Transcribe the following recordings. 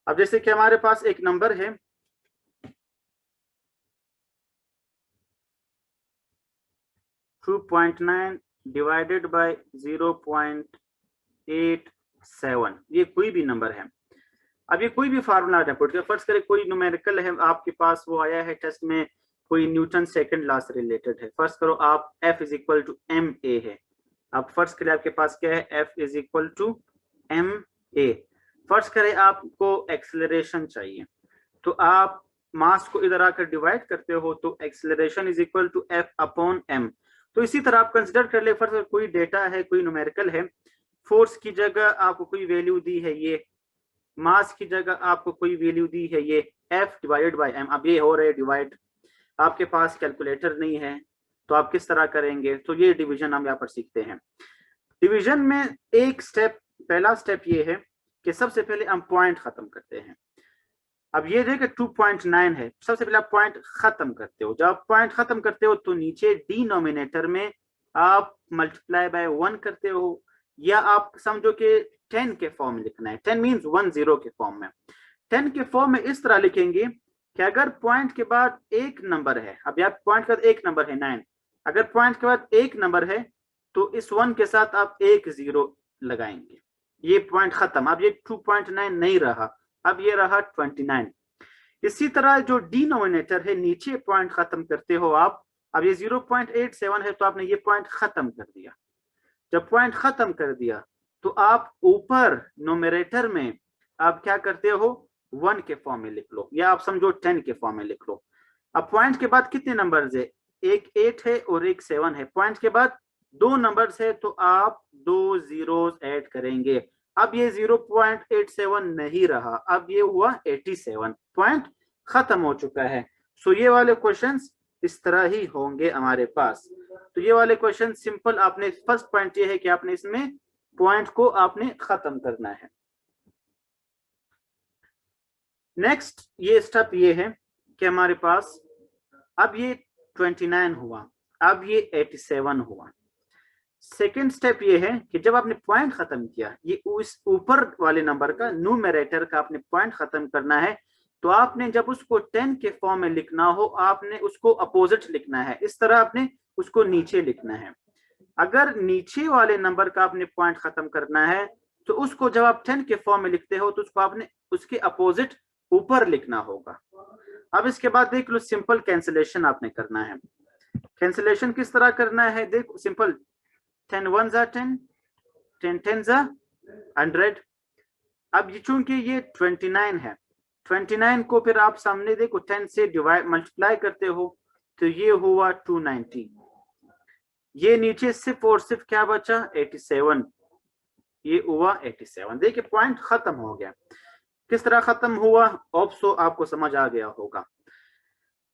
अब जैसे कि हमारे पास एक नंबर है 2.9 डिवाइडेड बाय 0.87, ये कोई भी नंबर है। अब ये कोई भी फार्मूला पुट कर, फर्ज करें कोई न्यूमेरिकल है आपके पास, वो आया है टेस्ट में, कोई न्यूटन सेकंड लॉ से रिलेटेड है। फर्ज करो आप F is equal to M A है। अब फर्ज करें आपके पास क्या है, F is equal to M A. फर्ज करें आपको एक्सेलरेशन चाहिए, तो आप मास को इधर आकर डिवाइड करते हो, तो acceleration is equal to F upon M. तो इसी तरह आप कंसिडर कर ले, फर्ज कोई डेटा है, कोई न्यूमेरिकल है, फोर्स की जगह आपको कोई वैल्यू दी है ये, मास की जगह आपको कोई वैल्यू दी है ये, F डिवाइडेड बाय m। अब ये हो रहे डिवाइड, आपके पास कैलकुलेटर नहीं है तो आप किस तरह करेंगे, तो ये डिवीजन हम यहाँ पर सीखते हैं। डिवीजन में एक स्टेप, पहला स्टेप ये है कि सबसे पहले हम पॉइंट खत्म करते हैं। अब ये देखिए 2.9 है, सबसे पहले आप पॉइंट खत्म करते हो। जब आप पॉइंट खत्म करते हो तो नीचे डिनोमिनेटर में आप मल्टीप्लाई बाय 1 करते हो, या आप समझो कि 10 के फॉर्म में लिखना है, 10 मींस 10 के फॉर्म में। 10 के फॉर्म में इस तरह लिखेंगे कि अगर पॉइंट के बाद एक नंबर है, अब यार पॉइंट के बाद एक नंबर है 9, अगर पॉइंट के बाद एक नंबर है तो इस 1 के साथ आप एक 0 लगाएंगे, ये पॉइंट खत्म। अब ये 2.9 नहीं रहा, अब ये रहा 29। इसी तरह जो डिनोमिनेटर है, नीचे पॉइंट खत्म करते हो आप, अब ये 0.87 है तो आपने ये पॉइंट खत्म कर दिया। जब पॉइंट खत्म कर दिया तो आप ऊपर न्यूमरेटर में आप क्या करते हो, 1 के फॉर्म में लिख लो, या आप समझो 10 के फॉर्म में लिख लो। अब पॉइंट के बाद कितने नंबर्स है, एक 8 है और एक 7 है। पॉइंट के बाद दो नंबर्स है तो आप दो जीरोस ऐड करेंगे। अब ये 0.87 नहीं रहा, अब ये हुआ 87, पॉइंट खत्म हो चुका है। सो ये वाले क्वेश्चंस इस तरह ही होंगे हमारे पास। तो ये वाले क्वेश्चन सिंपल, आपने फर्स्ट पॉइंट ये है कि आपने इसमें पॉइंट को आपने खत्म करना है। नेक्स्ट ये स्टेप ये है कि हमारे पास अब ये 29 हुआ, अब ये 87 हुआ। सेकेंड स्टेप ये है कि जब आपने पॉइंट खत्म किया, ये उस ऊपर वाले नंबर का, न्यूमरेटर का आपने पॉइंट खत्म करना है, तो आपने जब उसको 10 के फॉर्म में लिखना हो, आपने उसको अपोजिट लिखना है, इस तरह आपने उसको नीचे लिखना है। अगर नीचे वाले नंबर का आपने पॉइंट खत्म करना है तो उसको जब आप 10 के फॉर्म में लिखते हो तो उसको आपने उसके अपोजिट ऊपर लिखना होगा। अब इसके बाद देख लो, सिंपल कैंसिलेशन आपने करना है। कैंसिलेशन किस तरह करना है, देखो सिंपल, 10 1 जा 10, 10 10 जा 100। अब ये चूंकि ये 29 है, 29 को फिर आप सामने देखो 10 से डिवाइड मल्टीप्लाई करते हो तो ये हुआ 290। ये नीचे सिर्फ और सिर्फ क्या बचा, 87, ये हुआ 87। देखिए पॉइंट खत्म हो गया। किस तरह खत्म हुआ, ऑप्सो आपको समझ आ गया होगा।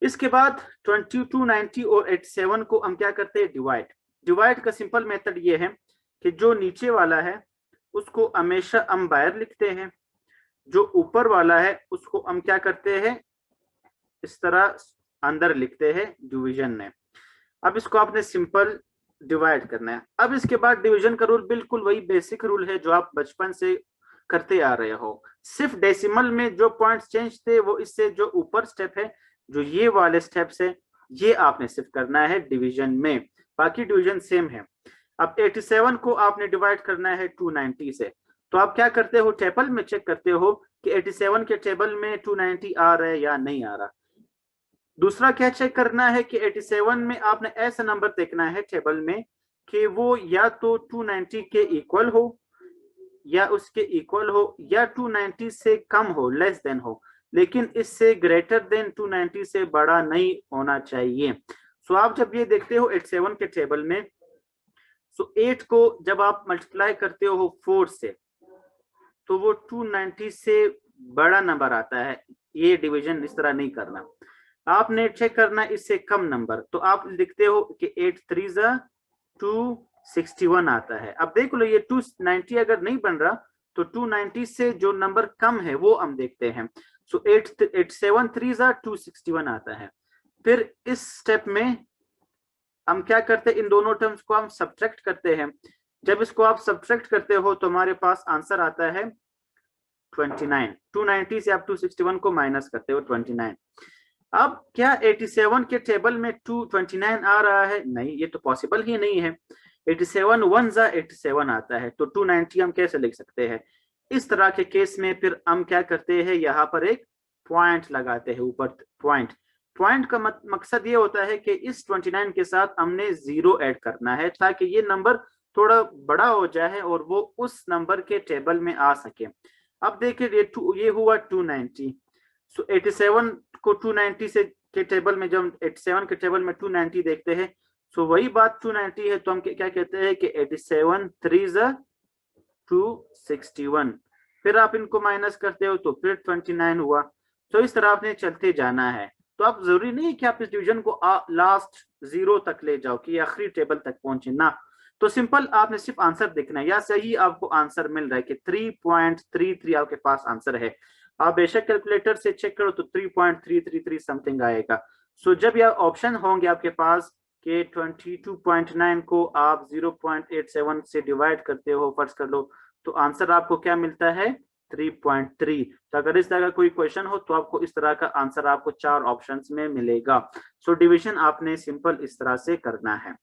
इसके बाद 2290 और 87 को हम क्या करते हैं, डिवाइड। डिवाइड का सिंपल मेथड ये है कि जो नीचे वाला है उसको हमेशा हम बाहर लिखते हैं, जो ऊपर वाला है उसको हम क्या करते हैं, इस तरह अंदर लिखते हैं डिवीजन में। अब इसको आपने सिंपल डिवाइड करना है। अब इसके बाद डिवीजन का रूल बिल्कुल वही बेसिक रूल है जो आप बचपन से करते आ रहे हो, सिर्फ डेसिमल में जो पॉइंट्स चेंज थे वो इससे जो ऊपर स्टेप है, जो ये वाले स्टेप्स है, ये आपने सिर्फ करना है डिवीजन में, बाकी डिवीजन सेम है। अब 87 को आपने डिवाइड करना है 290 से, तो आप क्या करते हो, टेबल में चेक करते हो कि 87 के टेबल में 290 आ रहा है या नहीं आ रहा। दूसरा क्या चेक करना है कि 87 में आपने ऐसा नंबर देखना है टेबल में कि वो या तो 290 के इक्वल हो, या उसके इक्वल हो, या 290 से कम हो, लेस देन हो, लेकिन इससे ग्रेटर देन 290 से बड़ा नहीं होना चाहिए। सो आप जब ये देखते हो 87 के टेबल में, सो 8 को जब आप मल्टीप्लाई करते हो 4 से तो वो 290 से बड़ा नंबर आता है। ये डिवीजन इस तरह नहीं करना, आपने चेक करना इससे कम नंबर, तो आप लिखते हो कि 8 3 जा 261 आता है। अब देख लो ये 290 अगर नहीं बन रहा तो 290 से जो नंबर कम है वो हम देखते हैं। सो 87 3 जा 261 आता है। फिर इस स्टेप में हम क्या करते हैं, इन दोनों टर्म्स को हम सब्ट्रैक्ट करते हैं। जब इसको आप सब्ट्रैक्ट करते हो तो हमारे पास आंसर आता है 29, 290 से आप 261 को माइनस करते हो 29। अब क्या 87 के टेबल में 229 आ रहा है? नहीं, ये तो पॉसिबल ही नहीं है। 87 1 जा 87 आता है, तो 290 हम कैसे लिख सकते हैं? इस तरह के केस में फिर हम क्या करते हैं, यहाँ पर एक पॉइंट लगाते हैं ऊपर। पॉइंट का मकसद ये होता है कि इस 29 के साथ हमने 0 ऐड करना है ताकि ये नंबर थोड़ा बड़ा हो जाए और वो उस नंबर के टेबल में आ सके। अब देखिए ये हुआ 290, सो 87 को 290 से के टेबल में, जब 87 के टेबल में 290 देखते हैं, सो वही बात 290 है, तो हम क्या कहते हैं कि 87 3 ज़ा 261, फिर आप इनको माइनस करते हो तो फिर 29 हुआ। तो इस तरह आपने चलते जाना है। तो आप जरूरी नहीं कि आप इस डिवीजन को लास्ट 0 तक ले जाओ कि आखिरी टेबल तक पहुंचे ना। तो सिंपल आपने सिर्फ आंसर देखना है, या सही आपको आंसर मिल रहा है कि 3.33 आपके पास आंसर है। आप बेशक कैलकुलेटर से चेक करो तो 3.333 समथिंग आएगा। सो जब यह ऑप्शन होंगे आपके पास कि 22.9 को आप 0.87 से डिवाइड करते हो, फर्ज कर लो, तो आंसर आपको क्या मिलता है? 3.3। तो अगर इस तरह का कोई क्वेश्चन हो तो आपको इस तरह का आंसर आपको 4 ऑप्शंस में मिलेगा। सो डिवीजन आपने सिंपल इस तरह से करना है।